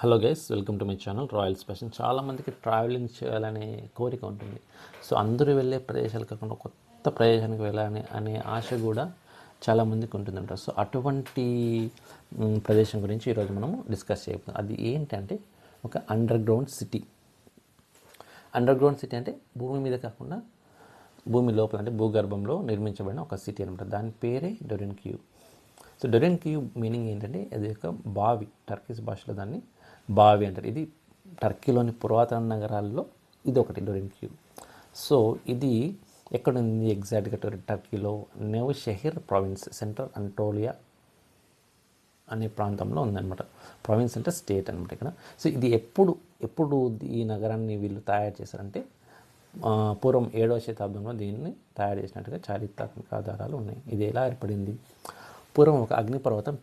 Hello guys, welcome to my channel royal special. చాలామందికి travelling చేయాలనే కోరిక ఉంటుంది. సో అందరూ వెళ్ళే ప్రదేశాలు కాకుండా కొత్త ప్రదేశానికి వెళ్ళాలని అనే ఆశ కూడా చాలామందికి ఉంటుందంట. సో అటువంటి ప్రదేశం గురించి ఈరోజు మనము డిస్కస్ చేయబోతున్నాం. అది ఏంటంటే ఒక under ground city. Under ground city అంటే భూమి మీద కాకుండా భూమి లోపల అంటే భూగర్భంలో నిర్మించబడిన ఒక సిటీ అనమాట. దాని పేరే డొరిన్ క్యూ. సో డొరిన్ క్యూ మీనింగ్ ఏంటంటే అది ఒక బావి. టర్కిష్ భాషలో దాన్ని బావి అంటారు. ఇది టర్కీలోని పురాతన నగరాల్లో ఇది ఒకటి డొరిన్ క్యూ. సో ఇది ఎక్కడుంది ఎగ్జాక్ట్గా? టర్కీలో నెవ్షెహిర్ ప్రావిన్స్, సెంట్రల్ అంటోలియా అనే ప్రాంతంలో ఉందన్నమాట. ప్రావిన్స్ అంటే స్టేట్ అనమాట ఇక్కడ. సో ఇది ఎప్పుడు ఈ నగరాన్ని వీళ్ళు తయారు చేశారంటే పూర్వం 7వ శతాబ్దంలో దీన్ని తయారు చేసినట్టుగా చారిత్రాత్మక ఆధారాలు ఉన్నాయి. ఇది ఎలా ఏర్పడింది? పూర్వం ఒక అగ్నిపర్వతం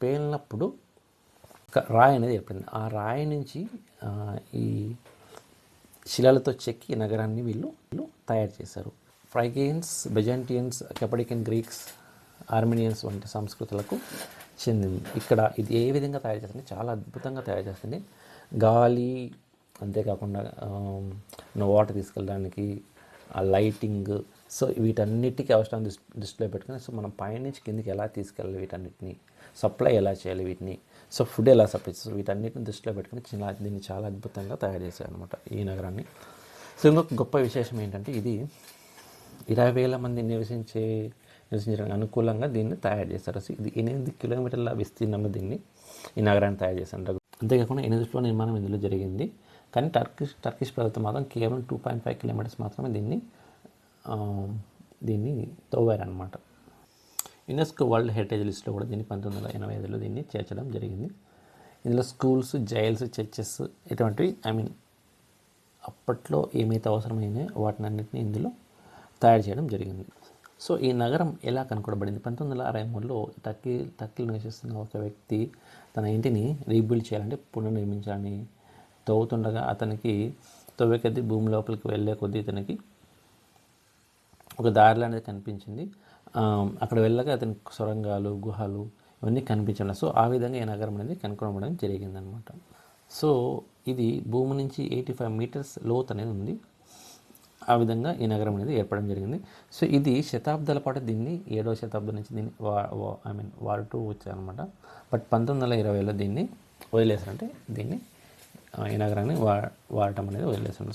పేలినప్పుడు ఒక రాయి అనేది ఏర్పడింది. ఆ రాయి నుంచి ఈ శిలలతో చెక్కి నగరాన్ని వీళ్ళు తయారు చేశారు. ఫ్రైగేన్స్, బెజాంటియన్స్, కెపడికన్ గ్రీక్స్, ఆర్మేనియన్స్ వంటి సంస్కృతులకు చెందింది. ఇక్కడ ఇది ఏ విధంగా తయారు చేస్తుంది? చాలా అద్భుతంగా తయారు చేస్తుంది. గాలి అంతేకాకుండా వాటర్ తీసుకెళ్ళడానికి ఆ లైటింగ్, సో వీటన్నిటికీ అవసరం దృష్టిలో పెట్టుకుని సో మనం పైనుంచి కిందికి ఎలా తీసుకెళ్ళాలి, వీటన్నిటిని సప్లై ఎలా చేయాలి, వీటిని సో ఫుడ్ ఎలా సప్లై చేయాలి, వీటన్నిటిని దృష్టిలో పెట్టుకుని దీన్ని చాలా అద్భుతంగా తయారు చేశారు అనమాట ఈ నగరాన్ని. సో ఇంకొక గొప్ప విశేషం ఏంటంటే ఇది 20,000 మంది నివసించడానికి అనుకూలంగా దీన్ని తయారు చేశారు. సో ఇది 8 కిలోమీటర్ల విస్తీర్ణంలో ఈ నగరాన్ని తయారు చేశారు. అంతేకాకుండా 8 ఫ్లోర్ నిర్మాణం ఇందులో జరిగింది. కానీ టర్కిష్ ప్రభుత్వం మాత్రం కేవలం 2.5 కిలోమీటర్స్ మాత్రమే దీన్ని తవ్వారనమాట. యునెస్కో వరల్డ్ హెరిటేజ్ లిస్ట్లో కూడా దీన్ని 1985లో దీన్ని చేర్చడం జరిగింది. ఇందులో స్కూల్స్, జైల్స్, చర్చెస్ ఇటువంటివి అప్పట్లో ఏమైతే అవసరమైనాయో వాటిని అన్నింటినీ ఇందులో తయారు చేయడం జరిగింది. సో ఈ నగరం ఎలా కనుగొనబడింది? 1963లో టర్కీలో నివసిస్తున్న ఒక వ్యక్తి తన ఇంటిని రీబిల్డ్ చేయాలంటే పునర్నిర్మించాలని తవ్వుతుండగా అతనికి తవ్వే కొద్దీ భూమి లోపలికి వెళ్ళే కొద్దీ ఇతనికి ఒక దారిలో అనేది కనిపించింది. అక్కడ వెళ్ళగా అతనికి సొరంగాలు, గుహలు ఇవన్నీ కనిపించాలి. సో ఆ విధంగా ఈ నగరం అనేది కనుగొనబడడం జరిగిందనమాట. సో ఇది భూమి నుంచి 85 మీటర్స్ లోతు అనేది ఉంది. ఆ విధంగా ఈ నగరం అనేది ఏర్పడడం జరిగింది. సో ఇది శతాబ్దాల పాటు దీన్ని 7వ శతాబ్దం నుంచి దీన్ని వాడుతూ వచ్చారనమాట. బట్ 1920లో దీన్ని వదిలేసారంటే ఈ నగరాన్ని వాడటం అనేది వదిలేసారు.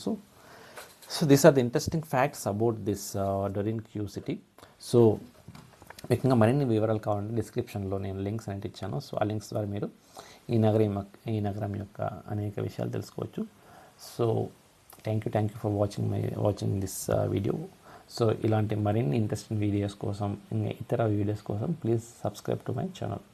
So these are the interesting facts about this Derinkuyu city. So ముఖ్యంగా మరిన్ని వివరాలు కావాలంటే డిస్క్రిప్షన్లో నేను లింక్స్ అనేది ఇచ్చాను. సో ఆ లింక్స్ ద్వారా మీరు ఈ నగరం యొక్క అనేక విషయాలు తెలుసుకోవచ్చు. So thank you for watching this video. So ఇలాంటి మరిన్ని ఇంట్రెస్టింగ్ వీడియోస్ కోసం, ఇంకా ఇతర వీడియోస్ కోసం please subscribe to my channel.